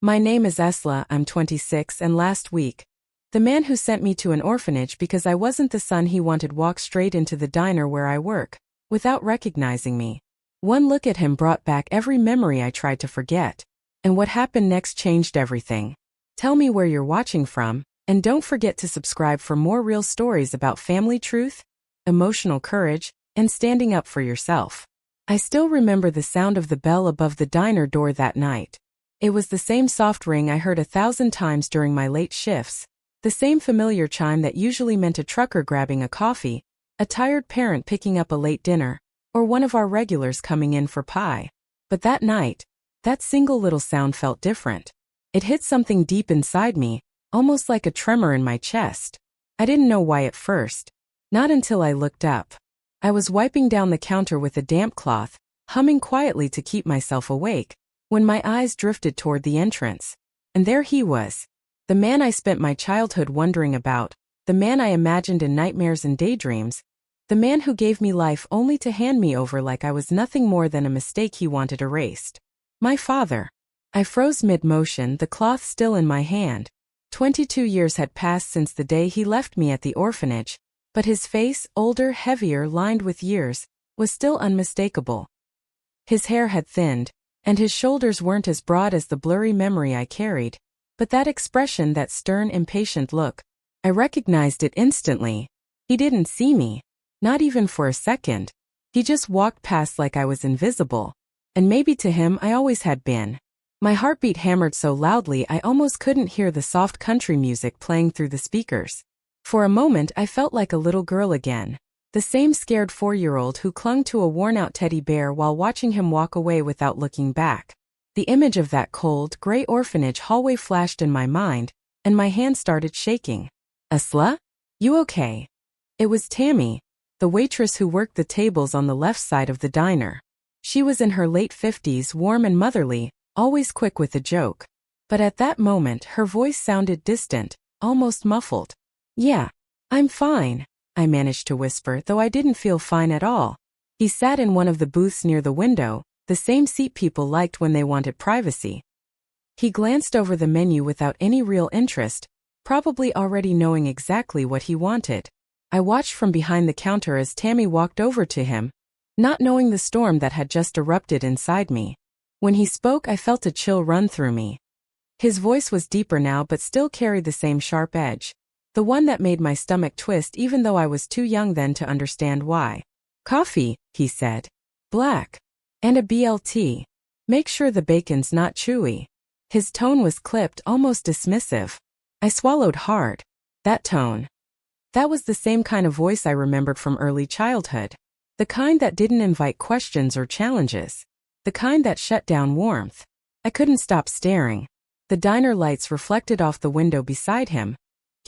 My name is Ursla, I'm 26, and last week, the man who sent me to an orphanage because I wasn't the son he wanted walked straight into the diner where I work, without recognizing me. One look at him brought back every memory I tried to forget. And what happened next changed everything. Tell me where you're watching from, and don't forget to subscribe for more real stories about family truth, emotional courage, and standing up for yourself. I still remember the sound of the bell above the diner door that night. It was the same soft ring I heard 1,000 times during my late shifts, the same familiar chime that usually meant a trucker grabbing a coffee, a tired parent picking up a late dinner, or one of our regulars coming in for pie. But that night, that single little sound felt different. It hit something deep inside me, almost like a tremor in my chest. I didn't know why at first. Not until I looked up. I was wiping down the counter with a damp cloth, humming quietly to keep myself awake, when my eyes drifted toward the entrance. And there he was. The man I spent my childhood wondering about, the man I imagined in nightmares and daydreams, the man who gave me life only to hand me over like I was nothing more than a mistake he wanted erased. My father. I froze mid-motion, the cloth still in my hand. 22 years had passed since the day he left me at the orphanage, but his face, older, heavier, lined with years, was still unmistakable. His hair had thinned, and his shoulders weren't as broad as the blurry memory I carried. But that expression, that stern, impatient look, I recognized it instantly. He didn't see me. Not even for a second. He just walked past like I was invisible. And maybe to him I always had been. My heartbeat hammered so loudly I almost couldn't hear the soft country music playing through the speakers. For a moment I felt like a little girl again. The same scared 4-year-old who clung to a worn-out teddy bear while watching him walk away without looking back. The image of that cold, gray orphanage hallway flashed in my mind, and my hand started shaking. Ursla? You okay? It was Tammy, the waitress who worked the tables on the left side of the diner. She was in her late 50s, warm and motherly, always quick with a joke. But at that moment her voice sounded distant, almost muffled. Yeah, I'm fine, I managed to whisper, though I didn't feel fine at all. He sat in one of the booths near the window, the same seat people liked when they wanted privacy. He glanced over the menu without any real interest, probably already knowing exactly what he wanted. I watched from behind the counter as Tammy walked over to him, not knowing the storm that had just erupted inside me. When he spoke, I felt a chill run through me. His voice was deeper now but still carried the same sharp edge, the one that made my stomach twist even though I was too young then to understand why. Coffee, he said. Black. And a BLT. Make sure the bacon's not chewy. His tone was clipped, almost dismissive. I swallowed hard. That tone. That was the same kind of voice I remembered from early childhood. The kind that didn't invite questions or challenges. The kind that shut down warmth. I couldn't stop staring. The diner lights reflected off the window beside him,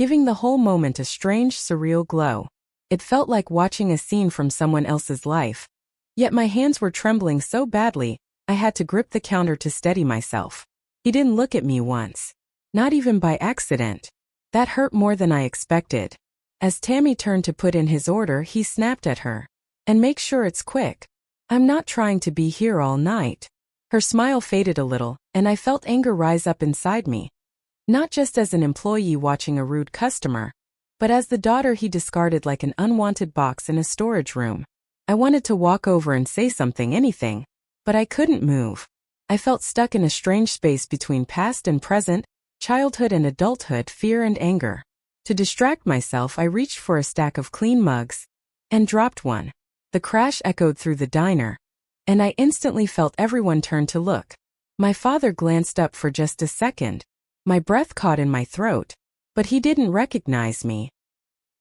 giving the whole moment a strange, surreal glow. It felt like watching a scene from someone else's life. Yet my hands were trembling so badly, I had to grip the counter to steady myself. He didn't look at me once. Not even by accident. That hurt more than I expected. As Tammy turned to put in his order, he snapped at her. And make sure it's quick. I'm not trying to be here all night. Her smile faded a little, and I felt anger rise up inside me. Not just as an employee watching a rude customer, but as the daughter he discarded like an unwanted box in a storage room. I wanted to walk over and say something, anything, but I couldn't move. I felt stuck in a strange space between past and present, childhood and adulthood, fear and anger. To distract myself, I reached for a stack of clean mugs and dropped one. The crash echoed through the diner, and I instantly felt everyone turn to look. My father glanced up for just a second. My breath caught in my throat, but he didn't recognize me.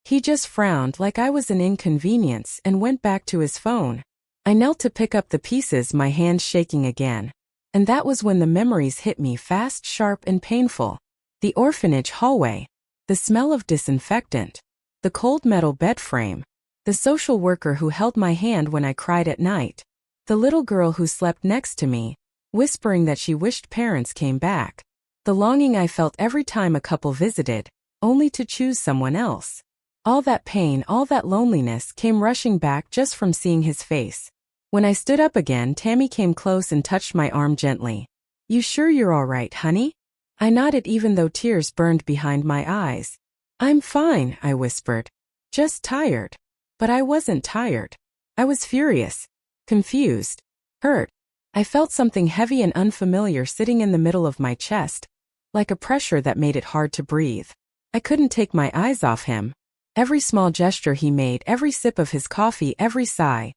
He just frowned like I was an inconvenience and went back to his phone. I knelt to pick up the pieces, my hands shaking again. And that was when the memories hit me, fast, sharp, and painful. The orphanage hallway. The smell of disinfectant. The cold metal bed frame. The social worker who held my hand when I cried at night. The little girl who slept next to me, whispering that she wished parents came back. The longing I felt every time a couple visited, only to choose someone else. All that pain, all that loneliness came rushing back just from seeing his face. When I stood up again, Tammy came close and touched my arm gently. You sure you're all right, honey? I nodded even though tears burned behind my eyes. "I'm fine," I whispered. "Just tired." But I wasn't tired. I was furious, confused, hurt. I felt something heavy and unfamiliar sitting in the middle of my chest, like a pressure that made it hard to breathe. I couldn't take my eyes off him. Every small gesture he made, every sip of his coffee, every sigh.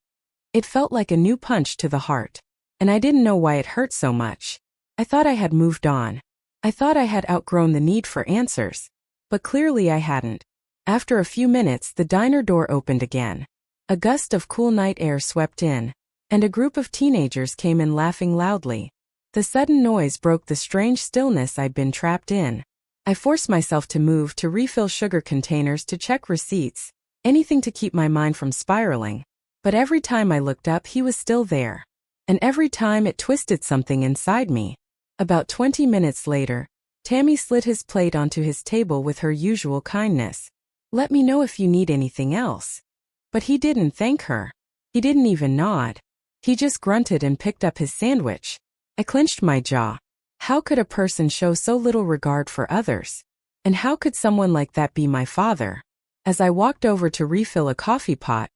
It felt like a new punch to the heart. And I didn't know why it hurt so much. I thought I had moved on. I thought I had outgrown the need for answers. But clearly I hadn't. After a few minutes, the diner door opened again. A gust of cool night air swept in, and a group of teenagers came in laughing loudly. The sudden noise broke the strange stillness I'd been trapped in. I forced myself to move, to refill sugar containers, to check receipts, anything to keep my mind from spiraling. But every time I looked up, he was still there. And every time it twisted something inside me. About 20 minutes later, Tammy slid his plate onto his table with her usual kindness. "Let me know if you need anything else." But he didn't thank her. He didn't even nod. He just grunted and picked up his sandwich. I clenched my jaw. How could a person show so little regard for others? And how could someone like that be my father? As I walked over to refill a coffee pot,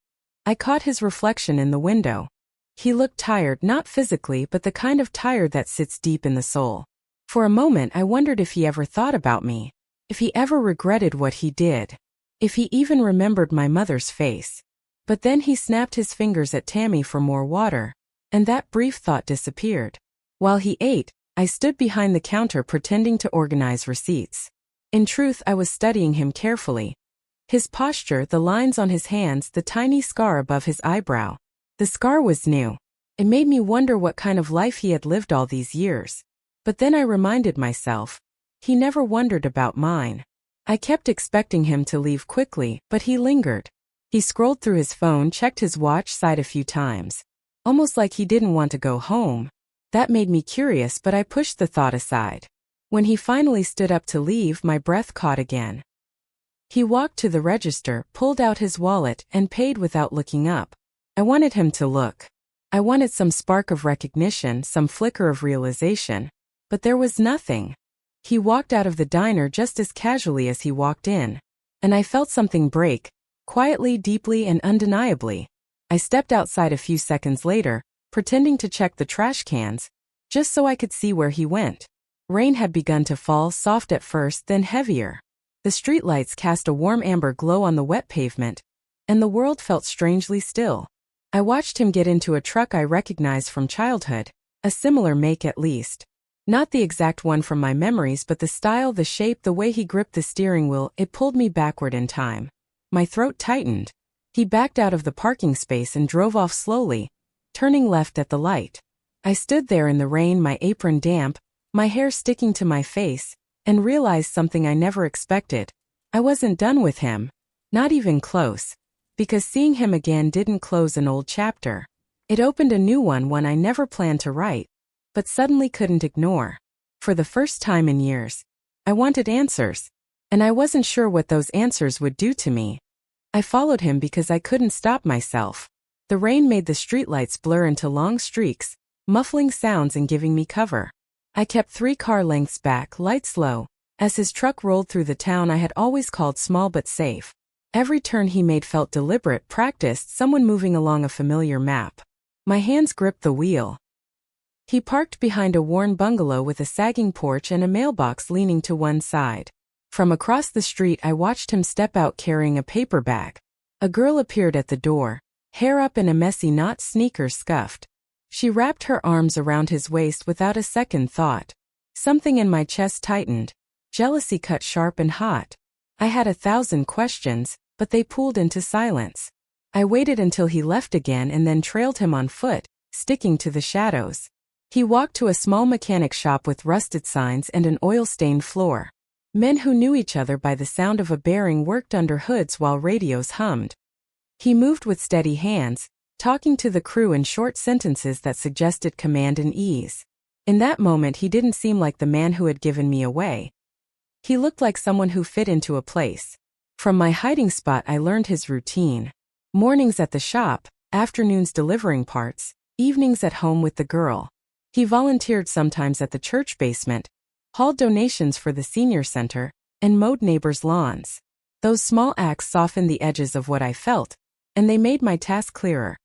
I caught his reflection in the window. He looked tired, not physically, but the kind of tired that sits deep in the soul. For a moment I wondered if he ever thought about me, if he ever regretted what he did, if he even remembered my mother's face. But then he snapped his fingers at Tammy for more water, and that brief thought disappeared. While he ate, I stood behind the counter pretending to organize receipts. In truth, I was studying him carefully. His posture, the lines on his hands, the tiny scar above his eyebrow. The scar was new. It made me wonder what kind of life he had lived all these years. But then I reminded myself, he never wondered about mine. I kept expecting him to leave quickly, but he lingered. He scrolled through his phone, checked his watch, sighed a few times. Almost like he didn't want to go home. That made me curious, but I pushed the thought aside. When he finally stood up to leave, my breath caught again. He walked to the register, pulled out his wallet, and paid without looking up. I wanted him to look. I wanted some spark of recognition, some flicker of realization. But there was nothing. He walked out of the diner just as casually as he walked in. And I felt something break, quietly, deeply, and undeniably. I stepped outside a few seconds later, pretending to check the trash cans, just so I could see where he went. Rain had begun to fall, soft at first, then heavier. The streetlights cast a warm amber glow on the wet pavement, and the world felt strangely still. I watched him get into a truck I recognized from childhood, a similar make at least. Not the exact one from my memories, but the style, the shape, the way he gripped the steering wheel. It pulled me backward in time. My throat tightened. He backed out of the parking space and drove off slowly, turning left at the light. I stood there in the rain, my apron damp, my hair sticking to my face, and realized something I never expected. I wasn't done with him. Not even close. Because seeing him again didn't close an old chapter. It opened a new one I never planned to write, but suddenly couldn't ignore. For the first time in years, I wanted answers. And I wasn't sure what those answers would do to me. I followed him because I couldn't stop myself. The rain made the streetlights blur into long streaks, muffling sounds and giving me cover. I kept 3 car lengths back, lights low, as his truck rolled through the town I had always called small but safe. Every turn he made felt deliberate, practiced, someone moving along a familiar map. My hands gripped the wheel. He parked behind a worn bungalow with a sagging porch and a mailbox leaning to one side. From across the street I watched him step out carrying a paper bag. A girl appeared at the door, hair up in a messy knot, sneakers scuffed. She wrapped her arms around his waist without a second thought. Something in my chest tightened. Jealousy cut sharp and hot. I had 1,000 questions, but they pooled into silence. I waited until he left again and then trailed him on foot, sticking to the shadows. He walked to a small mechanic shop with rusted signs and an oil-stained floor. Men who knew each other by the sound of a bearing worked under hoods while radios hummed. He moved with steady hands, talking to the crew in short sentences that suggested command and ease. In that moment he didn't seem like the man who had given me away. He looked like someone who fit into a place. From my hiding spot I learned his routine. Mornings at the shop, afternoons delivering parts, evenings at home with the girl. He volunteered sometimes at the church basement, hauled donations for the senior center, and mowed neighbors' lawns. Those small acts softened the edges of what I felt, and they made my task clearer.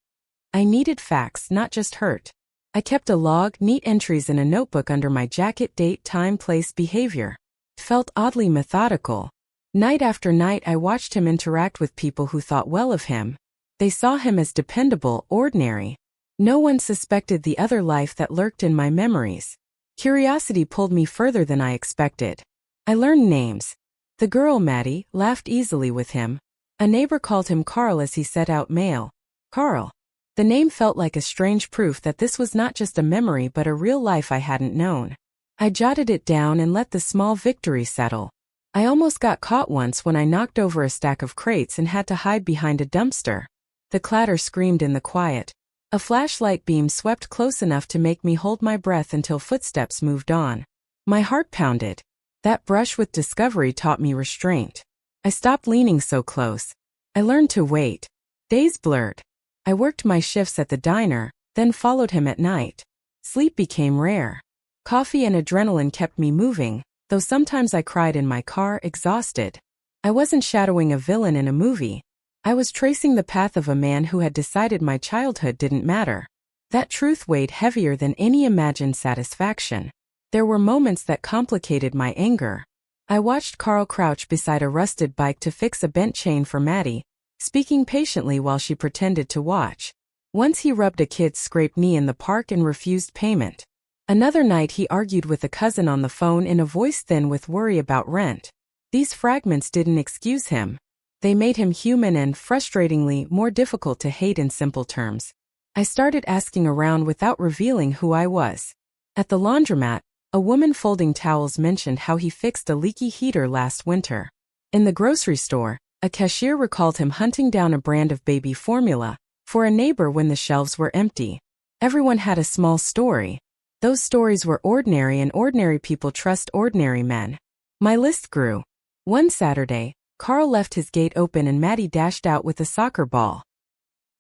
I needed facts, not just hurt. I kept a log, neat entries in a notebook under my jacket, date, time, place, behavior. It felt oddly methodical. Night after night I watched him interact with people who thought well of him. They saw him as dependable, ordinary. No one suspected the other life that lurked in my memories. Curiosity pulled me further than I expected. I learned names. The girl, Maddie, laughed easily with him. A neighbor called him Carl as he set out mail. Carl. The name felt like a strange proof that this was not just a memory but a real life I hadn't known. I jotted it down and let the small victory settle. I almost got caught once when I knocked over a stack of crates and had to hide behind a dumpster. The clatter screamed in the quiet. A flashlight beam swept close enough to make me hold my breath until footsteps moved on. My heart pounded. That brush with discovery taught me restraint. I stopped leaning so close. I learned to wait. Days blurred. I worked my shifts at the diner, then followed him at night. Sleep became rare. Coffee and adrenaline kept me moving, though sometimes I cried in my car, exhausted. I wasn't shadowing a villain in a movie. I was tracing the path of a man who had decided my childhood didn't matter. That truth weighed heavier than any imagined satisfaction. There were moments that complicated my anger. I watched Carl crouch beside a rusted bike to fix a bent chain for Maddie, speaking patiently while she pretended to watch. Once he rubbed a kid's scraped knee in the park and refused payment. Another night he argued with a cousin on the phone in a voice thin with worry about rent. These fragments didn't excuse him. They made him human and, frustratingly, more difficult to hate in simple terms. I started asking around without revealing who I was. At the laundromat, a woman folding towels mentioned how he fixed a leaky heater last winter. In the grocery store, a cashier recalled him hunting down a brand of baby formula for a neighbor when the shelves were empty. Everyone had a small story. Those stories were ordinary, and ordinary people trust ordinary men. My list grew. One Saturday, Carl left his gate open and Maddie dashed out with a soccer ball.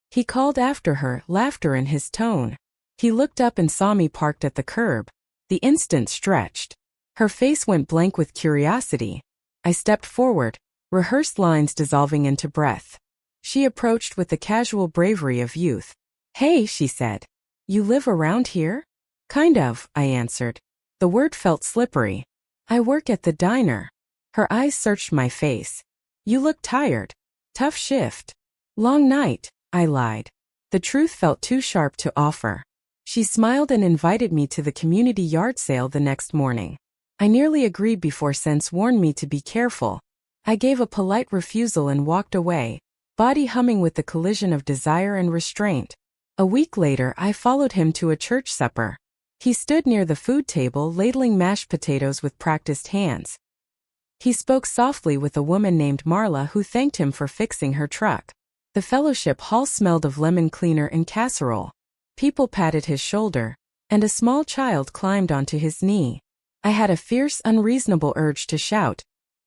He called after her, laughter in his tone. He looked up and saw me parked at the curb. The instant stretched. Her face went blank with curiosity. I stepped forward, rehearsed lines dissolving into breath. She approached with the casual bravery of youth. "Hey," she said. "You live around here?" "Kind of," I answered. The word felt slippery. "I work at the diner." Her eyes searched my face. "You look tired." "Tough shift." "Long night," I lied. The truth felt too sharp to offer. She smiled and invited me to the community yard sale the next morning. I nearly agreed before sense warned me to be careful. I gave a polite refusal and walked away, body humming with the collision of desire and restraint. A week later, I followed him to a church supper. He stood near the food table ladling mashed potatoes with practiced hands. He spoke softly with a woman named Marla who thanked him for fixing her truck. The fellowship hall smelled of lemon cleaner and casserole. People patted his shoulder, and a small child climbed onto his knee. I had a fierce, unreasonable urge to shout,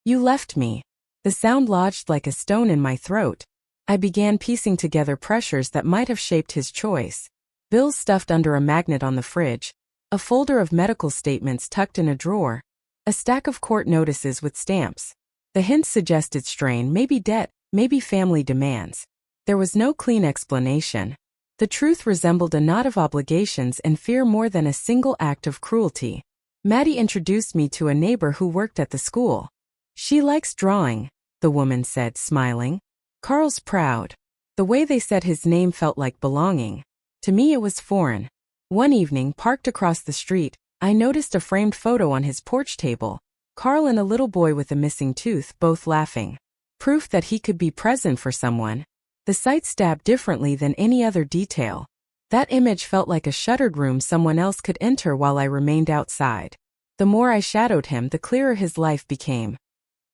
"You left me." The sound lodged like a stone in my throat. I began piecing together pressures that might have shaped his choice. Bills stuffed under a magnet on the fridge, a folder of medical statements tucked in a drawer, a stack of court notices with stamps. The hints suggested strain, maybe debt, maybe family demands. There was no clean explanation. The truth resembled a knot of obligations and fear more than a single act of cruelty. Maddie introduced me to a neighbor who worked at the school. "She likes drawing," the woman said, smiling. "Carl's proud." The way they said his name felt like belonging. To me it was foreign. One evening, parked across the street, I noticed a framed photo on his porch table. Carl and a little boy with a missing tooth, both laughing. Proof that he could be present for someone. The sight stabbed differently than any other detail. That image felt like a shuttered room someone else could enter while I remained outside. The more I shadowed him, the clearer his life became.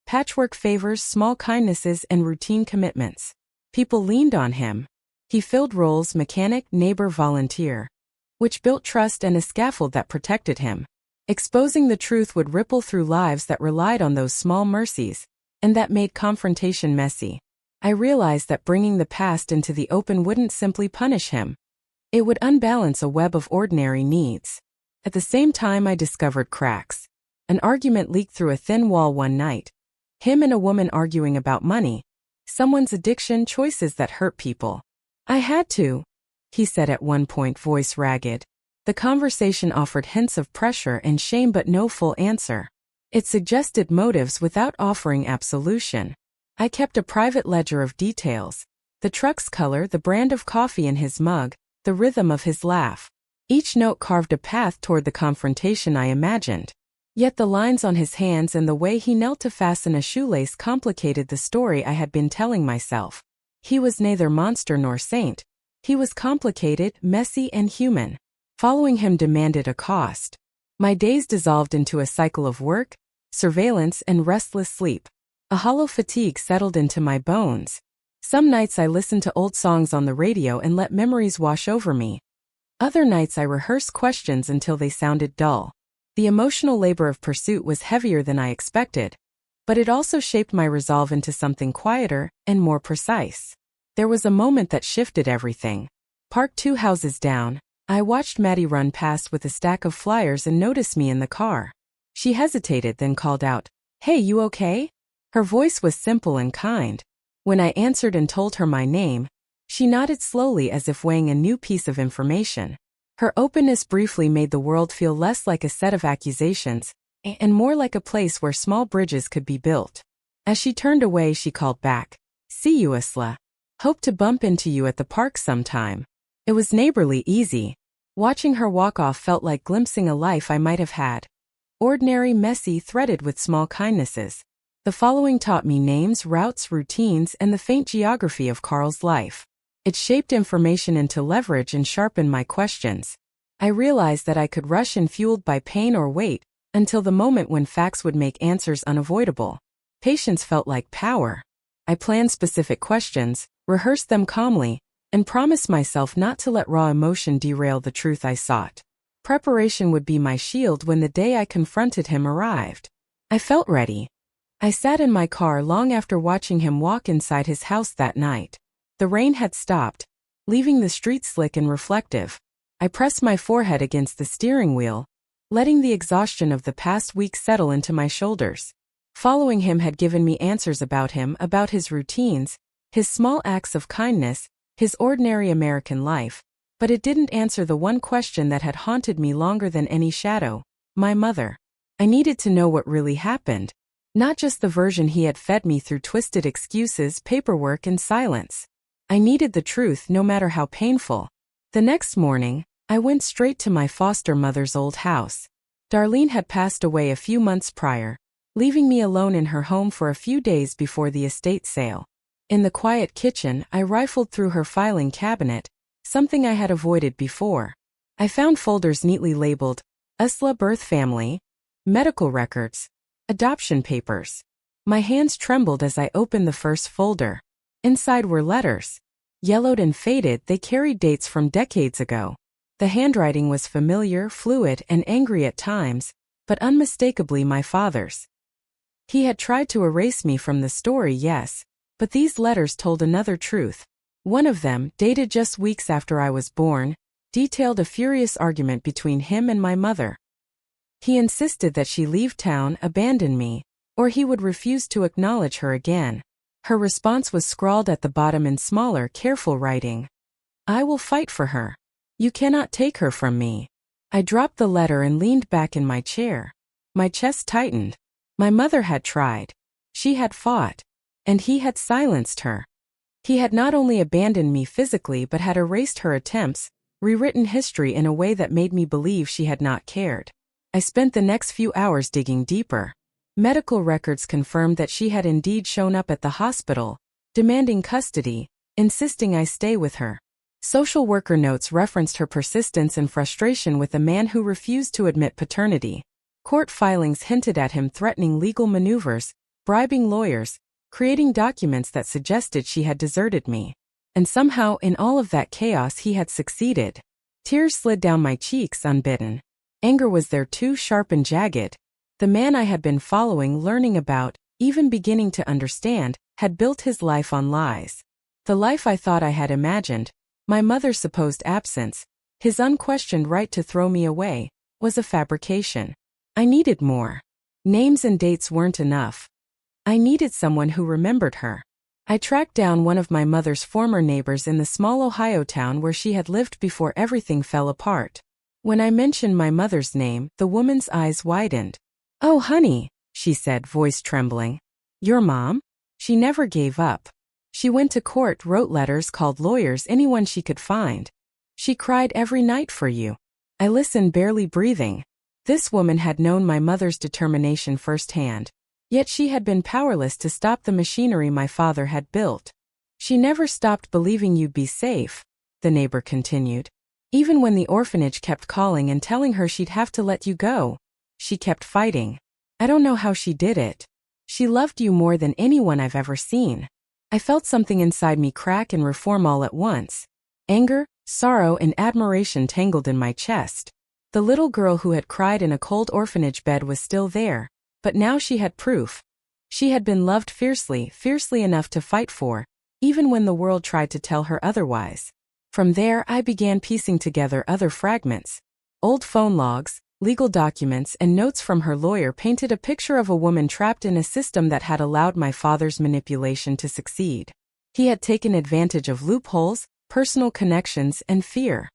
Patchwork favors, small kindnesses, and routine commitments. People leaned on him. He filled roles: mechanic, neighbor, volunteer, which built trust and a scaffold that protected him. Exposing the truth would ripple through lives that relied on those small mercies, and that made confrontation messy. I realized that bringing the past into the open wouldn't simply punish him. It would unbalance a web of ordinary needs. At the same time, I discovered cracks. An argument leaked through a thin wall one night. Him and a woman arguing about money. Someone's addiction, choices that hurt people. I had to, he said at one point, voice ragged. The conversation offered hints of pressure and shame but no full answer. It suggested motives without offering absolution. I kept a private ledger of details. The truck's color, the brand of coffee in his mug, the rhythm of his laugh. Each note carved a path toward the confrontation I imagined. Yet the lines on his hands and the way he knelt to fasten a shoelace complicated the story I had been telling myself. He was neither monster nor saint. He was complicated, messy, and human. Following him demanded a cost. My days dissolved into a cycle of work, surveillance, and restless sleep. A hollow fatigue settled into my bones. Some nights I listened to old songs on the radio and let memories wash over me. Other nights I rehearsed questions until they sounded dull. The emotional labor of pursuit was heavier than I expected, but it also shaped my resolve into something quieter and more precise. There was a moment that shifted everything. Parked 2 houses down, I watched Maddie run past with a stack of flyers and noticed me in the car. She hesitated, then called out, "Hey, you okay?" Her voice was simple and kind. When I answered and told her my name, she nodded slowly as if weighing a new piece of information. Her openness briefly made the world feel less like a set of accusations, and more like a place where small bridges could be built. As she turned away, she called back, "See you, Ursla. Hope to bump into you at the park sometime." It was neighborly easy. Watching her walk off felt like glimpsing a life I might have had. Ordinary, messy, threaded with small kindnesses. The following taught me names, routes, routines, and the faint geography of Carl's life. It shaped information into leverage and sharpened my questions. I realized that I could rush in fueled by pain or wait until the moment when facts would make answers unavoidable. Patience felt like power. I planned specific questions, rehearsed them calmly, and promised myself not to let raw emotion derail the truth I sought. Preparation would be my shield when the day I confronted him arrived. I felt ready. I sat in my car long after watching him walk inside his house that night. The rain had stopped, leaving the street slick and reflective. I pressed my forehead against the steering wheel, letting the exhaustion of the past week settle into my shoulders. Following him had given me answers about him, about his routines, his small acts of kindness, his ordinary American life, but it didn't answer the one question that had haunted me longer than any shadow: my mother. I needed to know what really happened, not just the version he had fed me through twisted excuses, paperwork, and silence. I needed the truth, no matter how painful. The next morning, I went straight to my foster mother's old house. Darlene had passed away a few months prior, leaving me alone in her home for a few days before the estate sale. In the quiet kitchen, I rifled through her filing cabinet, something I had avoided before. I found folders neatly labeled Ursla birth family, medical records, adoption papers. My hands trembled as I opened the first folder. Inside were letters. Yellowed and faded, they carried dates from decades ago. The handwriting was familiar, fluid, and angry at times, but unmistakably my father's. He had tried to erase me from the story, yes, but these letters told another truth. One of them, dated just weeks after I was born, detailed a furious argument between him and my mother. He insisted that she leave town, abandon me, or he would refuse to acknowledge her again. Her response was scrawled at the bottom in smaller, careful writing. "I will fight for her. You cannot take her from me." I dropped the letter and leaned back in my chair. My chest tightened. My mother had tried. She had fought. And he had silenced her. He had not only abandoned me physically but had erased her attempts, rewritten history in a way that made me believe she had not cared. I spent the next few hours digging deeper. Medical records confirmed that she had indeed shown up at the hospital, demanding custody, insisting I stay with her. Social worker notes referenced her persistence and frustration with a man who refused to admit paternity. Court filings hinted at him threatening legal maneuvers, bribing lawyers, creating documents that suggested she had deserted me. And somehow, in all of that chaos, he had succeeded. Tears slid down my cheeks unbidden. Anger was there too, sharp and jagged. The man I had been following, learning about, even beginning to understand, had built his life on lies. The life I thought I had imagined, my mother's supposed absence, his unquestioned right to throw me away, was a fabrication. I needed more. Names and dates weren't enough. I needed someone who remembered her. I tracked down one of my mother's former neighbors in the small Ohio town where she had lived before everything fell apart. When I mentioned my mother's name, the woman's eyes widened. "Oh, honey," she said, voice trembling. "Your mom?" She never gave up. She went to court, wrote letters, called lawyers, anyone she could find. She cried every night for you. I listened, barely breathing. This woman had known my mother's determination firsthand. Yet she had been powerless to stop the machinery my father had built. "She never stopped believing you'd be safe," the neighbor continued. "Even when the orphanage kept calling and telling her she'd have to let you go, she kept fighting. I don't know how she did it. She loved you more than anyone I've ever seen." I felt something inside me crack and reform all at once. Anger, sorrow, and admiration tangled in my chest. The little girl who had cried in a cold orphanage bed was still there, but now she had proof. She had been loved fiercely, fiercely enough to fight for, even when the world tried to tell her otherwise. From there, I began piecing together other fragments. Old phone logs, legal documents, and notes from her lawyer painted a picture of a woman trapped in a system that had allowed my father's manipulation to succeed. He had taken advantage of loopholes, personal connections, and fear.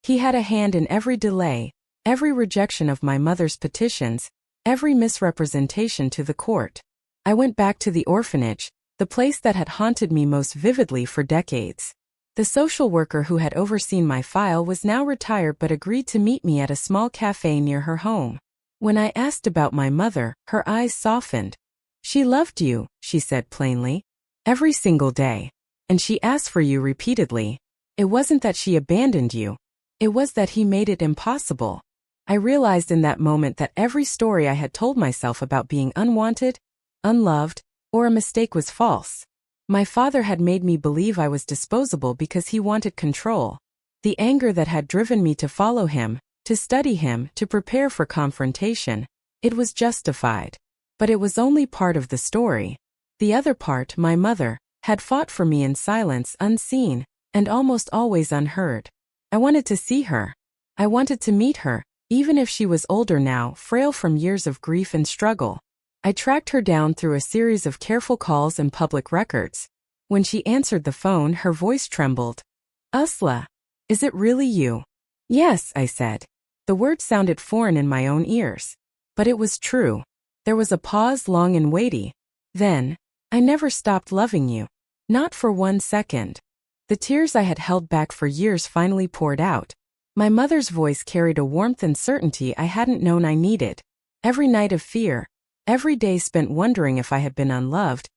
He had a hand in every delay, every rejection of my mother's petitions, every misrepresentation to the court. I went back to the orphanage, the place that had haunted me most vividly for decades. The social worker who had overseen my file was now retired but agreed to meet me at a small cafe near her home. When I asked about my mother, her eyes softened. "She loved you," she said plainly. "Every single day. And she asked for you repeatedly. It wasn't that she abandoned you. It was that he made it impossible." I realized in that moment that every story I had told myself about being unwanted, unloved, or a mistake was false. My father had made me believe I was disposable because he wanted control. The anger that had driven me to follow him, to study him, to prepare for confrontation, it was justified. But it was only part of the story. The other part, my mother, had fought for me in silence, unseen, and almost always unheard. I wanted to see her. I wanted to meet her, even if she was older now, frail from years of grief and struggle. I tracked her down through a series of careful calls and public records. When she answered the phone, her voice trembled. "Ursla, is it really you?" "Yes," I said. The words sounded foreign in my own ears. But it was true. There was a pause, long and weighty. Then, "I never stopped loving you. Not for 1 second." The tears I had held back for years finally poured out. My mother's voice carried a warmth and certainty I hadn't known I needed. Every night of fear, every day spent wondering if I had been unloved,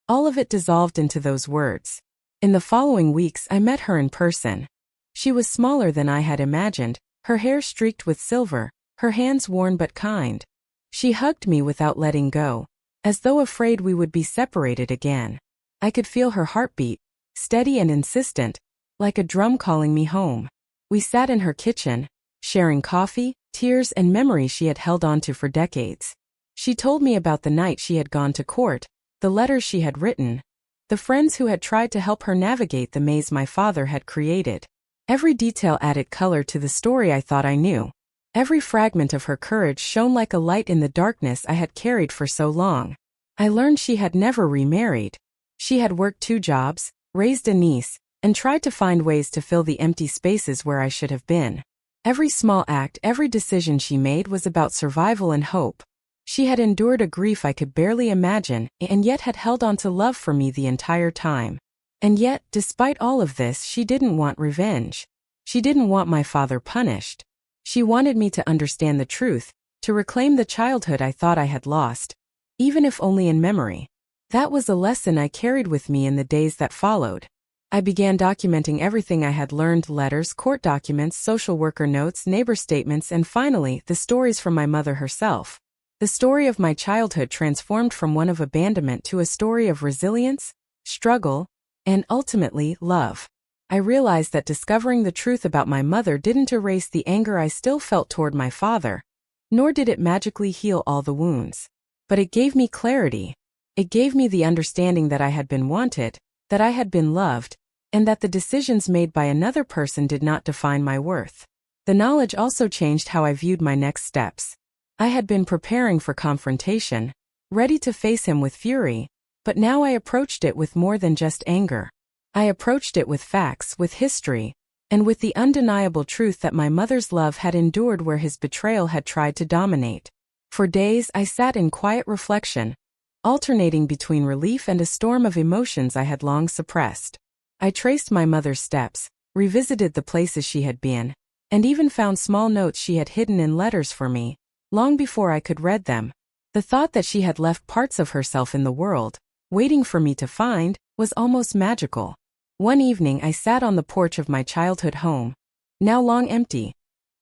all of it dissolved into those words. In the following weeks, I met her in person. She was smaller than I had imagined, her hair streaked with silver, her hands worn but kind. She hugged me without letting go, as though afraid we would be separated again. I could feel her heartbeat, steady and insistent, like a drum calling me home. We sat in her kitchen, sharing coffee, tears, and memories she had held on to for decades. She told me about the night she had gone to court, the letters she had written, the friends who had tried to help her navigate the maze my father had created. Every detail added color to the story I thought I knew. Every fragment of her courage shone like a light in the darkness I had carried for so long. I learned she had never remarried. She had worked 2 jobs, raised a niece, and tried to find ways to fill the empty spaces where I should have been. Every small act, every decision she made was about survival and hope. She had endured a grief I could barely imagine, and yet had held on to love for me the entire time. And yet, despite all of this, she didn't want revenge. She didn't want my father punished. She wanted me to understand the truth, to reclaim the childhood I thought I had lost, even if only in memory. That was a lesson I carried with me in the days that followed. I began documenting everything I had learned: letters, court documents, social worker notes, neighbor statements, and finally, the stories from my mother herself. The story of my childhood transformed from one of abandonment to a story of resilience, struggle, and ultimately, love. I realized that discovering the truth about my mother didn't erase the anger I still felt toward my father, nor did it magically heal all the wounds. But it gave me clarity. It gave me the understanding that I had been wanted, that I had been loved, and that the decisions made by another person did not define my worth. The knowledge also changed how I viewed my next steps. I had been preparing for confrontation, ready to face him with fury, but now I approached it with more than just anger. I approached it with facts, with history, and with the undeniable truth that my mother's love had endured where his betrayal had tried to dominate. For days I sat in quiet reflection, alternating between relief and a storm of emotions I had long suppressed. I traced my mother's steps, revisited the places she had been, and even found small notes she had hidden in letters for me, long before I could read them. The thought that she had left parts of herself in the world, waiting for me to find, was almost magical. One evening I sat on the porch of my childhood home, now long empty,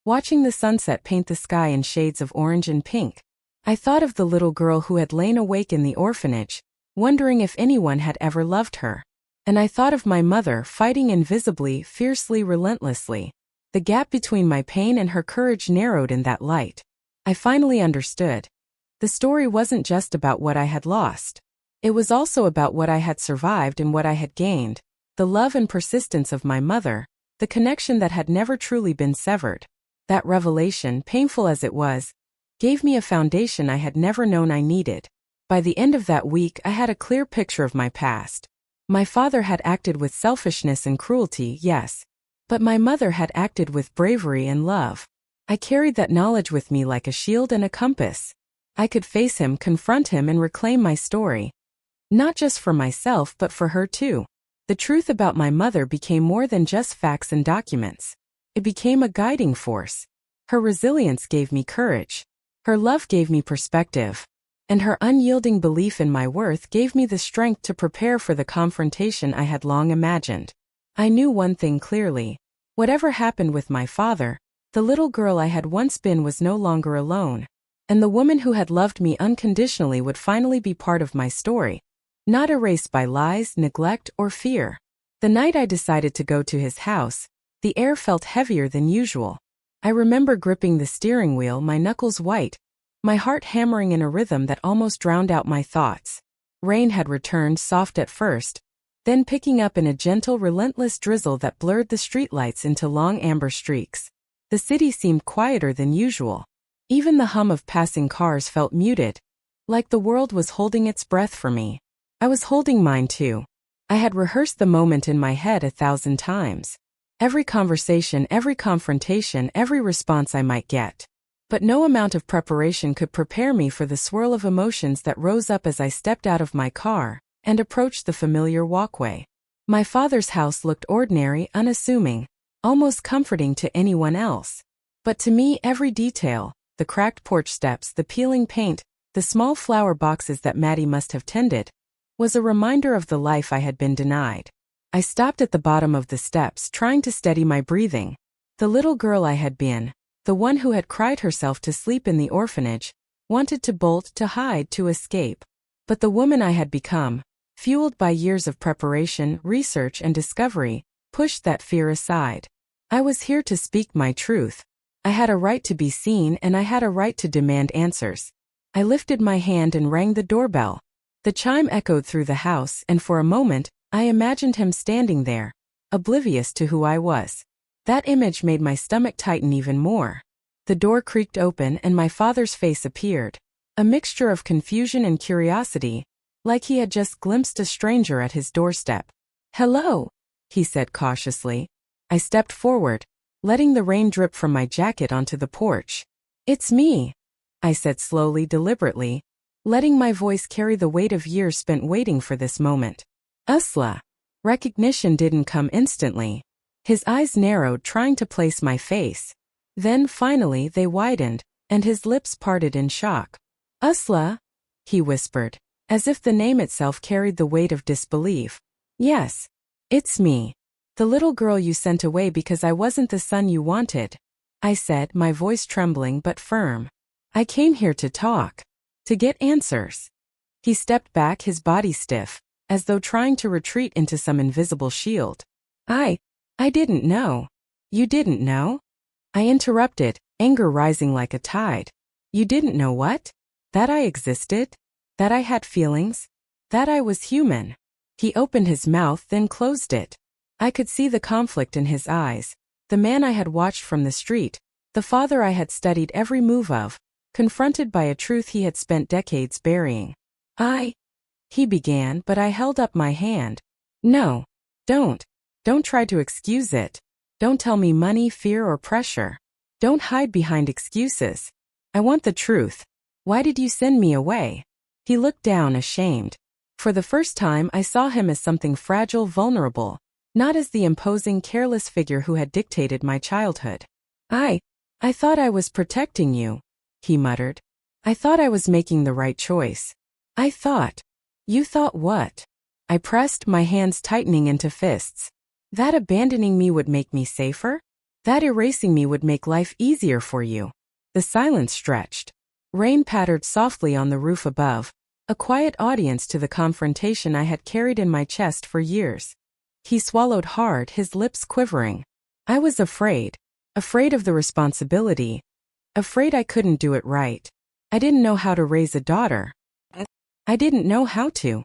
watching the sunset paint the sky in shades of orange and pink. I thought of the little girl who had lain awake in the orphanage, wondering if anyone had ever loved her. And I thought of my mother fighting invisibly, fiercely, relentlessly. The gap between my pain and her courage narrowed in that light. I finally understood. The story wasn't just about what I had lost. It was also about what I had survived and what I had gained. The love and persistence of my mother, the connection that had never truly been severed. That revelation, painful as it was, gave me a foundation I had never known I needed. By the end of that week I had a clear picture of my past. My father had acted with selfishness and cruelty, yes, but my mother had acted with bravery and love. I carried that knowledge with me like a shield and a compass. I could face him, confront him, and reclaim my story. Not just for myself but for her too. The truth about my mother became more than just facts and documents. It became a guiding force. Her resilience gave me courage. Her love gave me perspective. And her unyielding belief in my worth gave me the strength to prepare for the confrontation I had long imagined. I knew one thing clearly. Whatever happened with my father, the little girl I had once been was no longer alone. And the woman who had loved me unconditionally would finally be part of my story, not erased by lies, neglect, or fear. The night I decided to go to his house, the air felt heavier than usual. I remember gripping the steering wheel, my knuckles white, my heart hammering in a rhythm that almost drowned out my thoughts. Rain had returned, soft at first, then picking up in a gentle, relentless drizzle that blurred the streetlights into long amber streaks. The city seemed quieter than usual. Even the hum of passing cars felt muted, like the world was holding its breath for me. I was holding mine too. I had rehearsed the moment in my head 1,000 times. Every conversation, every confrontation, every response I might get. But no amount of preparation could prepare me for the swirl of emotions that rose up as I stepped out of my car and approached the familiar walkway. My father's house looked ordinary, unassuming, almost comforting to anyone else. But to me, every detail, the cracked porch steps, the peeling paint, the small flower boxes that Maddie must have tended, was a reminder of the life I had been denied. I stopped at the bottom of the steps, trying to steady my breathing. The little girl I had been, the one who had cried herself to sleep in the orphanage, wanted to bolt, to hide, to escape. But the woman I had become, fueled by years of preparation, research, and discovery, pushed that fear aside. I was here to speak my truth. I had a right to be seen, and I had a right to demand answers. I lifted my hand and rang the doorbell. The chime echoed through the house, and for a moment, I imagined him standing there, oblivious to who I was. That image made my stomach tighten even more. The door creaked open and my father's face appeared, a mixture of confusion and curiosity, like he had just glimpsed a stranger at his doorstep. "Hello," he said cautiously. I stepped forward, letting the rain drip from my jacket onto the porch. "It's me," I said slowly, deliberately, letting my voice carry the weight of years spent waiting for this moment. "Ursla." Recognition didn't come instantly. His eyes narrowed, trying to place my face. Then, finally, they widened, and his lips parted in shock. "Ursla," he whispered, as if the name itself carried the weight of disbelief. "Yes, it's me. The little girl you sent away because I wasn't the son you wanted," I said, my voice trembling but firm. "I came here to talk. To get answers." He stepped back, his body stiff, as though trying to retreat into some invisible shield. I didn't know." "You didn't know?" I interrupted, anger rising like a tide. "You didn't know what? That I existed? That I had feelings? That I was human?" He opened his mouth, then closed it. I could see the conflict in his eyes. The man I had watched from the street, the father I had studied every move of, confronted by a truth he had spent decades burying. He began, but I held up my hand. No. Don't. Don't try to excuse it. Don't tell me money, fear, or pressure. Don't hide behind excuses. I want the truth. Why did you send me away? He looked down, ashamed. For the first time, I saw him as something fragile, vulnerable, not as the imposing, careless figure who had dictated my childhood. I thought I was protecting you, he muttered. I thought I was making the right choice. I thought. You thought what? I pressed, my hands tightening into fists. That abandoning me would make me safer? That erasing me would make life easier for you? The silence stretched. Rain pattered softly on the roof above, a quiet audience to the confrontation I had carried in my chest for years. He swallowed hard, his lips quivering. I was afraid. Afraid of the responsibility. Afraid I couldn't do it right. I didn't know how to raise a daughter. I didn't know how to.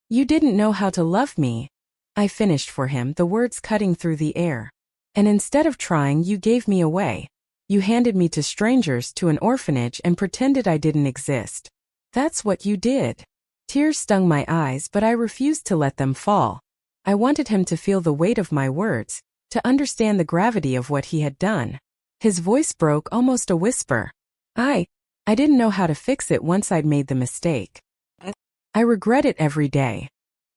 You didn't know how to love me. I finished for him, the words cutting through the air. And instead of trying, you gave me away. You handed me to strangers, to an orphanage, and pretended I didn't exist. That's what you did. Tears stung my eyes, but I refused to let them fall. I wanted him to feel the weight of my words, to understand the gravity of what he had done. His voice broke, almost a whisper. I didn't know how to fix it once I'd made the mistake. I regret it every day.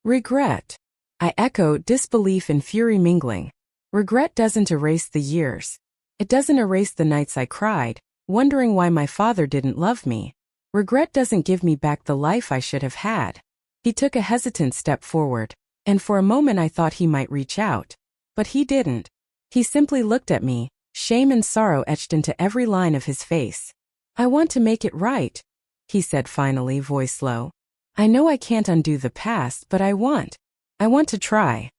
Regret. I echoed, disbelief and fury mingling. Regret doesn't erase the years. It doesn't erase the nights I cried, wondering why my father didn't love me. Regret doesn't give me back the life I should have had. He took a hesitant step forward, and for a moment I thought he might reach out. But he didn't. He simply looked at me, shame and sorrow etched into every line of his face. I want to make it right, he said finally, voice low. I know I can't undo the past, but I want to try.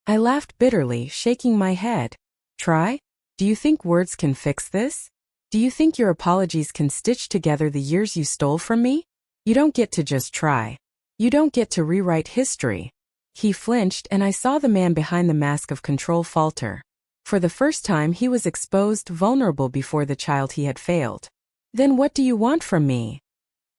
I laughed bitterly, shaking my head. Try? Do you think words can fix this? Do you think your apologies can stitch together the years you stole from me? You don't get to just try. You don't get to rewrite history. He flinched, and I saw the man behind the mask of control falter. For the first time he was exposed, vulnerable before the child he had failed. Then what do you want from me?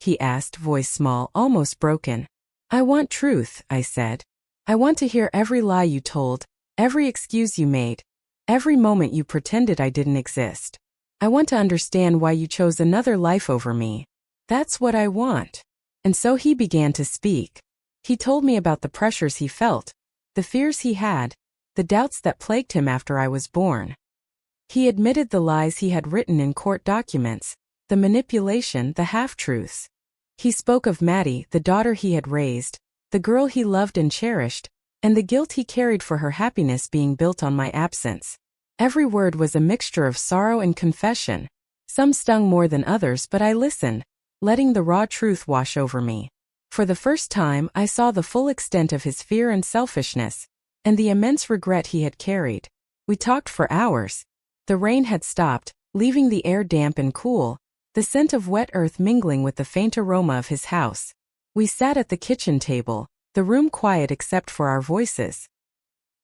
He asked, voice small, almost broken. I want truth, I said. I want to hear every lie you told, every excuse you made, every moment you pretended I didn't exist. I want to understand why you chose another life over me. That's what I want. And so he began to speak. He told me about the pressures he felt, the fears he had, the doubts that plagued him after I was born. He admitted the lies he had written in court documents, the manipulation, the half-truths. He spoke of Maddie, the daughter he had raised, the girl he loved and cherished, and the guilt he carried for her happiness being built on my absence. Every word was a mixture of sorrow and confession. Some stung more than others, but I listened, letting the raw truth wash over me. For the first time, I saw the full extent of his fear and selfishness, and the immense regret he had carried. We talked for hours. The rain had stopped, leaving the air damp and cool, the scent of wet earth mingling with the faint aroma of his house. We sat at the kitchen table, the room quiet except for our voices.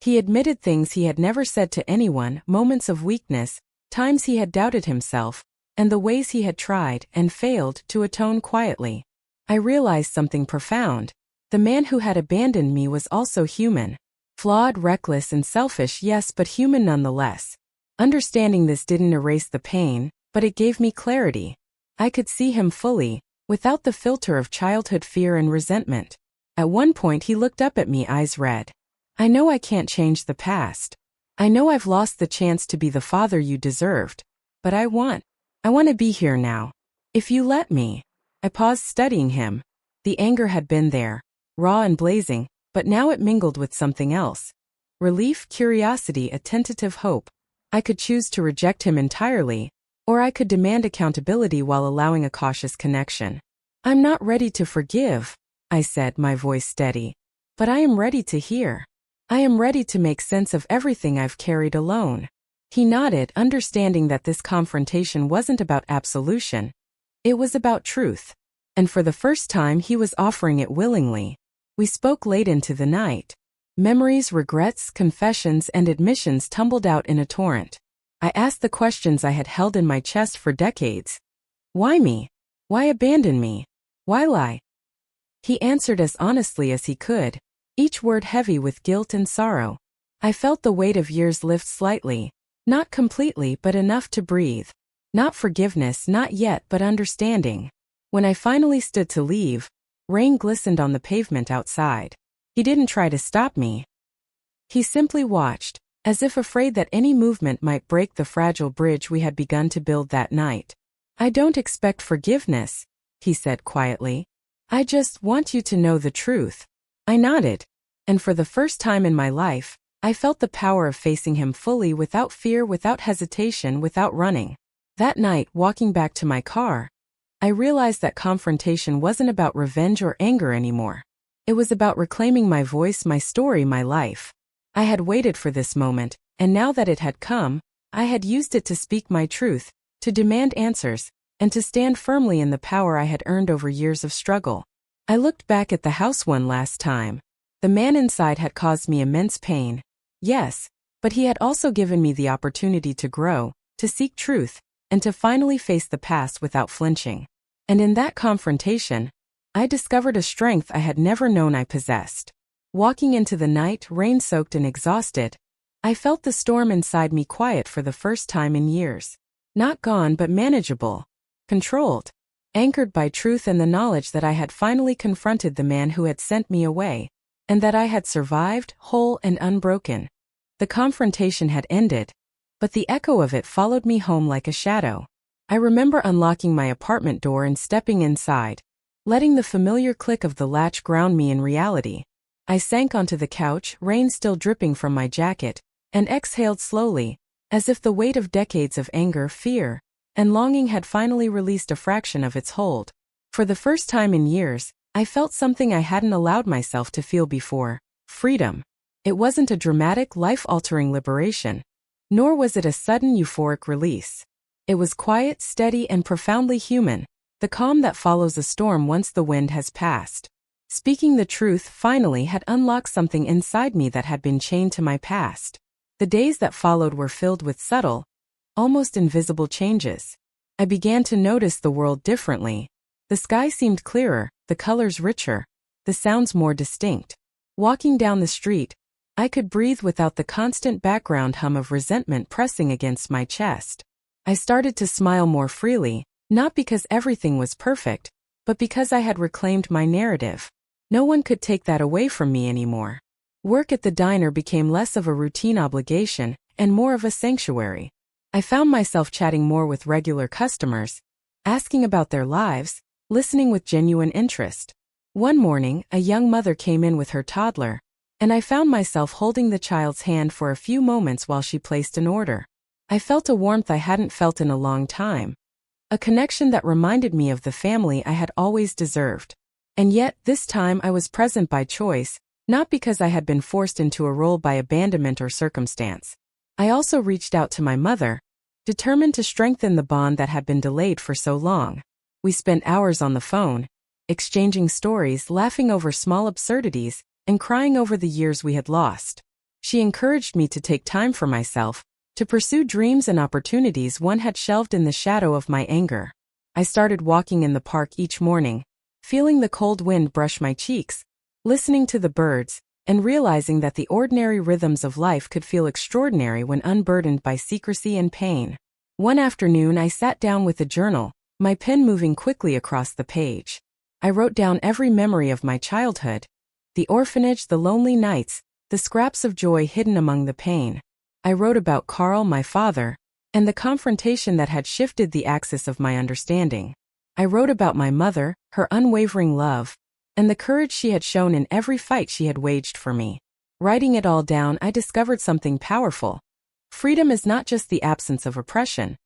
He admitted things he had never said to anyone, moments of weakness, times he had doubted himself, and the ways he had tried, and failed, to atone quietly. I realized something profound. The man who had abandoned me was also human. Flawed, reckless, and selfish, yes, but human nonetheless. Understanding this didn't erase the pain, but it gave me clarity. I could see him fully, without the filter of childhood fear and resentment. At one point he looked up at me, eyes red. I know I can't change the past. I know I've lost the chance to be the father you deserved. But I want to be here now. If you let me. I paused, studying him. The anger had been there, raw and blazing, but now it mingled with something else. Relief, curiosity, a tentative hope. I could choose to reject him entirely, or I could demand accountability while allowing a cautious connection. I'm not ready to forgive, I said, my voice steady. But I am ready to hear. I am ready to make sense of everything I've carried alone. He nodded, understanding that this confrontation wasn't about absolution. It was about truth. And for the first time he was offering it willingly. We spoke late into the night. Memories, regrets, confessions, and admissions tumbled out in a torrent. I asked the questions I had held in my chest for decades. Why me? Why abandon me? Why lie? He answered as honestly as he could, each word heavy with guilt and sorrow. I felt the weight of years lift slightly, not completely but enough to breathe. Not forgiveness, not yet, but understanding. When I finally stood to leave, rain glistened on the pavement outside. He didn't try to stop me. He simply watched, as if afraid that any movement might break the fragile bridge we had begun to build that night. I don't expect forgiveness, he said quietly. I just want you to know the truth. I nodded, and for the first time in my life, I felt the power of facing him fully without fear, without hesitation, without running. That night, walking back to my car, I realized that confrontation wasn't about revenge or anger anymore. It was about reclaiming my voice, my story, my life. I had waited for this moment, and now that it had come, I had used it to speak my truth, to demand answers, and to stand firmly in the power I had earned over years of struggle. I looked back at the house one last time. The man inside had caused me immense pain. Yes, but he had also given me the opportunity to grow, to seek truth, and to finally face the past without flinching. And in that confrontation, I discovered a strength I had never known I possessed. Walking into the night, rain-soaked and exhausted, I felt the storm inside me quiet for the first time in years. Not gone but manageable. Controlled. Anchored by truth and the knowledge that I had finally confronted the man who had sent me away, and that I had survived, whole and unbroken. The confrontation had ended, but the echo of it followed me home like a shadow. I remember unlocking my apartment door and stepping inside, letting the familiar click of the latch ground me in reality. I sank onto the couch, rain still dripping from my jacket, and exhaled slowly, as if the weight of decades of anger, fear, and longing had finally released a fraction of its hold. For the first time in years, I felt something I hadn't allowed myself to feel before: freedom. It wasn't a dramatic, life-altering liberation, nor was it a sudden euphoric release. It was quiet, steady, and profoundly human, the calm that follows a storm once the wind has passed. Speaking the truth finally had unlocked something inside me that had been chained to my past. The days that followed were filled with subtle, almost invisible changes. I began to notice the world differently. The sky seemed clearer, the colors richer, the sounds more distinct. Walking down the street, I could breathe without the constant background hum of resentment pressing against my chest. I started to smile more freely, not because everything was perfect, but because I had reclaimed my narrative. No one could take that away from me anymore. Work at the diner became less of a routine obligation and more of a sanctuary. I found myself chatting more with regular customers, asking about their lives, listening with genuine interest. One morning, a young mother came in with her toddler, and I found myself holding the child's hand for a few moments while she placed an order. I felt a warmth I hadn't felt in a long time, a connection that reminded me of the family I had always deserved. And yet, this time I was present by choice, not because I had been forced into a role by abandonment or circumstance. I also reached out to my mother, determined to strengthen the bond that had been delayed for so long. We spent hours on the phone, exchanging stories, laughing over small absurdities, and crying over the years we had lost. She encouraged me to take time for myself, to pursue dreams and opportunities one had shelved in the shadow of my anger. I started walking in the park each morning, feeling the cold wind brush my cheeks, listening to the birds, and realizing that the ordinary rhythms of life could feel extraordinary when unburdened by secrecy and pain. One afternoon I sat down with a journal, my pen moving quickly across the page. I wrote down every memory of my childhood, the orphanage, the lonely nights, the scraps of joy hidden among the pain. I wrote about Carl, my father, and the confrontation that had shifted the axis of my understanding. I wrote about my mother, her unwavering love, and the courage she had shown in every fight she had waged for me. Writing it all down, I discovered something powerful. Freedom is not just the absence of oppression.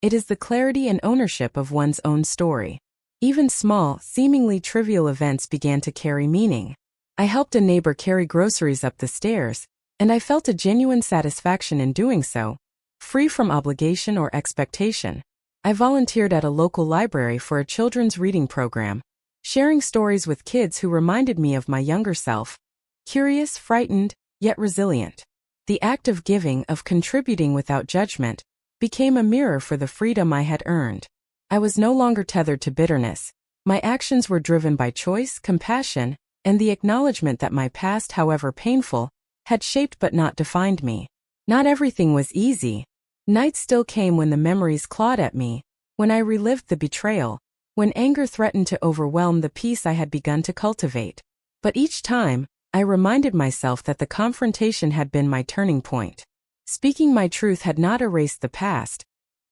It is the clarity and ownership of one's own story. Even small, seemingly trivial events began to carry meaning. I helped a neighbor carry groceries up the stairs, and I felt a genuine satisfaction in doing so, free from obligation or expectation. I volunteered at a local library for a children's reading program, sharing stories with kids who reminded me of my younger self, curious, frightened, yet resilient. The act of giving, of contributing without judgment, became a mirror for the freedom I had earned. I was no longer tethered to bitterness. My actions were driven by choice, compassion, and the acknowledgement that my past, however painful, had shaped but not defined me. Not everything was easy. Nights still came when the memories clawed at me, when I relived the betrayal, when anger threatened to overwhelm the peace I had begun to cultivate. But each time, I reminded myself that the confrontation had been my turning point. Speaking my truth had not erased the past,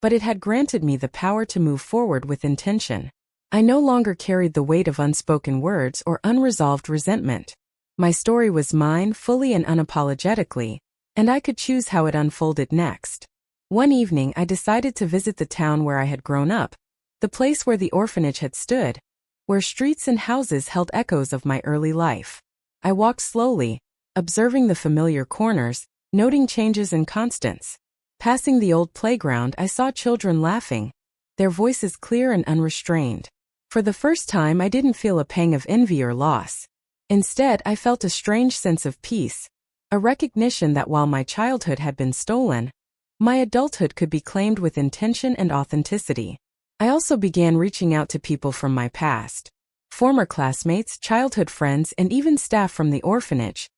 but it had granted me the power to move forward with intention. I no longer carried the weight of unspoken words or unresolved resentment. My story was mine fully and unapologetically, and I could choose how it unfolded next. One evening I decided to visit the town where I had grown up, the place where the orphanage had stood, where streets and houses held echoes of my early life. I walked slowly, observing the familiar corners, noting changes and constants. Passing the old playground, I saw children laughing, their voices clear and unrestrained. For the first time, I didn't feel a pang of envy or loss. Instead, I felt a strange sense of peace, a recognition that while my childhood had been stolen, my adulthood could be claimed with intention and authenticity. I also began reaching out to people from my past. Former classmates, childhood friends, and even staff from the orphanage.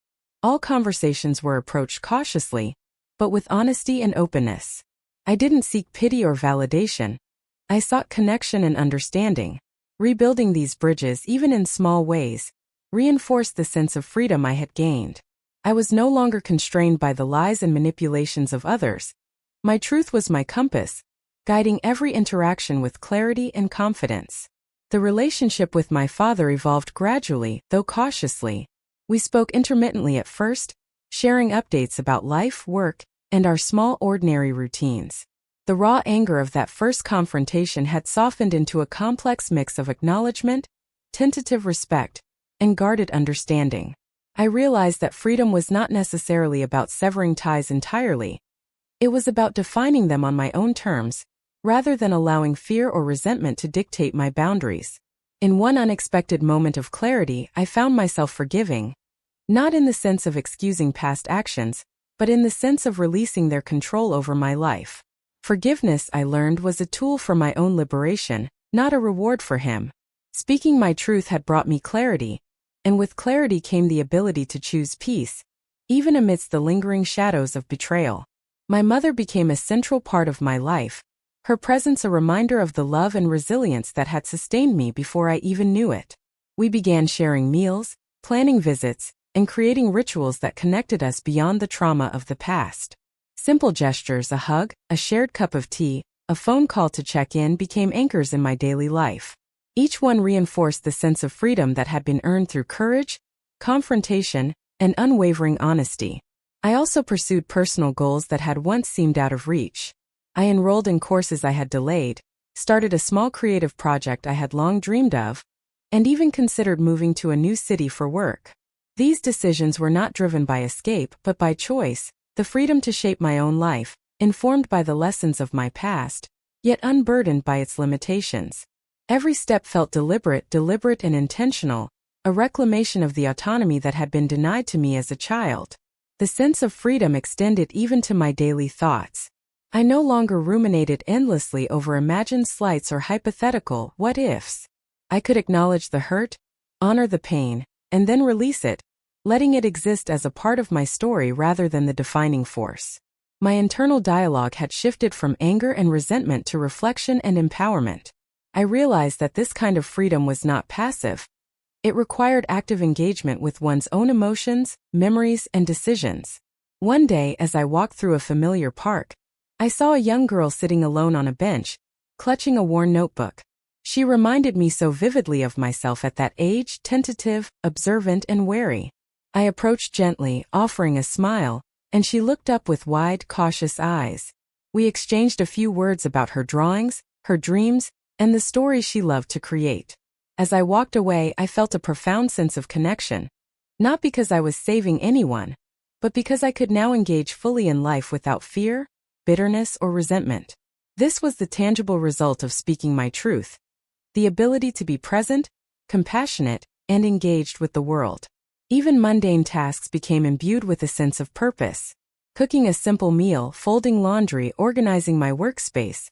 All conversations were approached cautiously, but with honesty and openness. I didn't seek pity or validation. I sought connection and understanding. Rebuilding these bridges, even in small ways, reinforced the sense of freedom I had gained. I was no longer constrained by the lies and manipulations of others. My truth was my compass, guiding every interaction with clarity and confidence. The relationship with my father evolved gradually, though cautiously. We spoke intermittently at first, sharing updates about life, work, and our small ordinary routines. The raw anger of that first confrontation had softened into a complex mix of acknowledgement, tentative respect, and guarded understanding. I realized that freedom was not necessarily about severing ties entirely. It was about defining them on my own terms, rather than allowing fear or resentment to dictate my boundaries. In one unexpected moment of clarity, I found myself forgiving, not in the sense of excusing past actions, but in the sense of releasing their control over my life. Forgiveness, I learned, was a tool for my own liberation, not a reward for him. Speaking my truth had brought me clarity, and with clarity came the ability to choose peace, even amidst the lingering shadows of betrayal. My mother became a central part of my life, her presence a reminder of the love and resilience that had sustained me before I even knew it. We began sharing meals, planning visits, and creating rituals that connected us beyond the trauma of the past. Simple gestures, a hug, a shared cup of tea, a phone call to check in became anchors in my daily life. Each one reinforced the sense of freedom that had been earned through courage, confrontation, and unwavering honesty. I also pursued personal goals that had once seemed out of reach. I enrolled in courses I had delayed, started a small creative project I had long dreamed of, and even considered moving to a new city for work. These decisions were not driven by escape but by choice, the freedom to shape my own life, informed by the lessons of my past, yet unburdened by its limitations. Every step felt deliberate and intentional, a reclamation of the autonomy that had been denied to me as a child. The sense of freedom extended even to my daily thoughts. I no longer ruminated endlessly over imagined slights or hypothetical what-ifs. I could acknowledge the hurt, honor the pain, and then release it, letting it exist as a part of my story rather than the defining force. My internal dialogue had shifted from anger and resentment to reflection and empowerment. I realized that this kind of freedom was not passive. It required active engagement with one's own emotions, memories, and decisions. One day, as I walked through a familiar park, I saw a young girl sitting alone on a bench, clutching a worn notebook. She reminded me so vividly of myself at that age, tentative, observant, and wary. I approached gently, offering a smile, and she looked up with wide, cautious eyes. We exchanged a few words about her drawings, her dreams, and the stories she loved to create. As I walked away, I felt a profound sense of connection, not because I was saving anyone, but because I could now engage fully in life without fear, bitterness, or resentment. This was the tangible result of speaking my truth, the ability to be present, compassionate, and engaged with the world. Even mundane tasks became imbued with a sense of purpose. Cooking a simple meal, folding laundry, organizing my workspace.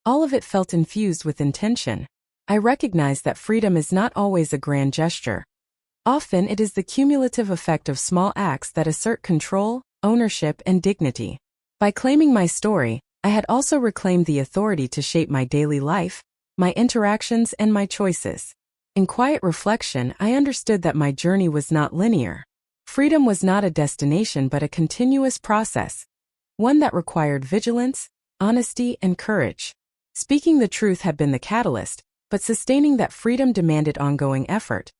All of it felt infused with intention. I recognized that freedom is not always a grand gesture. Often it is the cumulative effect of small acts that assert control, ownership, and dignity. By claiming my story, I had also reclaimed the authority to shape my daily life, my interactions, and my choices. In quiet reflection, I understood that my journey was not linear. Freedom was not a destination but a continuous process, one that required vigilance, honesty, and courage. Speaking the truth had been the catalyst, but sustaining that freedom demanded ongoing effort.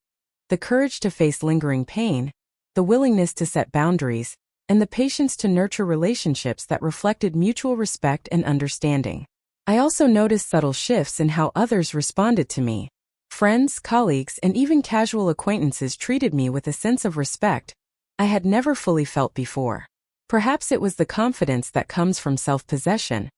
The courage to face lingering pain, the willingness to set boundaries, and the patience to nurture relationships that reflected mutual respect and understanding. I also noticed subtle shifts in how others responded to me. Friends, colleagues, and even casual acquaintances treated me with a sense of respect I had never fully felt before. Perhaps it was the confidence that comes from self-possession,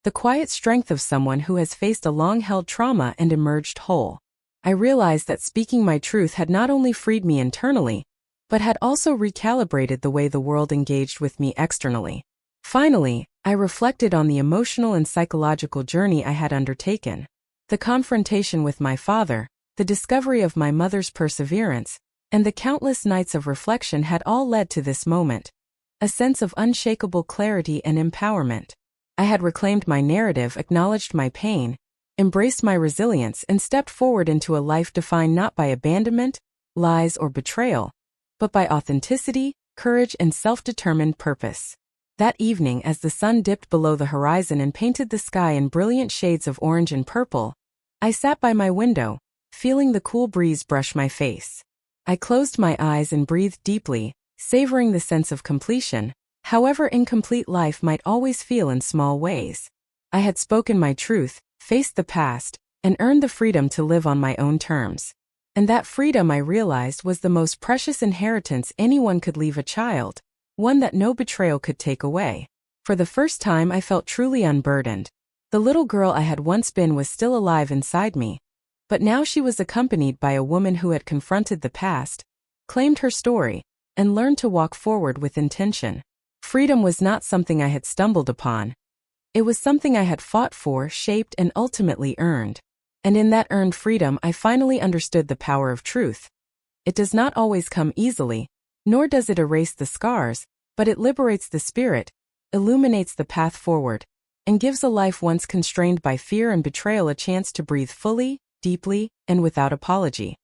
the quiet strength of someone who has faced a long-held trauma and emerged whole. I realized that speaking my truth had not only freed me internally, but had also recalibrated the way the world engaged with me externally. Finally, I reflected on the emotional and psychological journey I had undertaken. The confrontation with my father, the discovery of my mother's perseverance, and the countless nights of reflection had all led to this moment. A sense of unshakable clarity and empowerment. I had reclaimed my narrative, acknowledged my pain, embraced my resilience, and stepped forward into a life defined not by abandonment, lies, or betrayal, but by authenticity, courage, and self-determined purpose. That evening, as the sun dipped below the horizon and painted the sky in brilliant shades of orange and purple, I sat by my window, feeling the cool breeze brush my face. I closed my eyes and breathed deeply, savoring the sense of completion, however incomplete life might always feel in small ways. I had spoken my truth, faced the past, and earned the freedom to live on my own terms. And that freedom, I realized, was the most precious inheritance anyone could leave a child, one that no betrayal could take away. For the first time, I felt truly unburdened. The little girl I had once been was still alive inside me, but now she was accompanied by a woman who had confronted the past, claimed her story, and learned to walk forward with intention. Freedom was not something I had stumbled upon. It was something I had fought for, shaped, and ultimately earned. And in that earned freedom, I finally understood the power of truth. It does not always come easily, nor does it erase the scars, but it liberates the spirit, illuminates the path forward, and gives a life once constrained by fear and betrayal a chance to breathe fully, deeply, and without apology.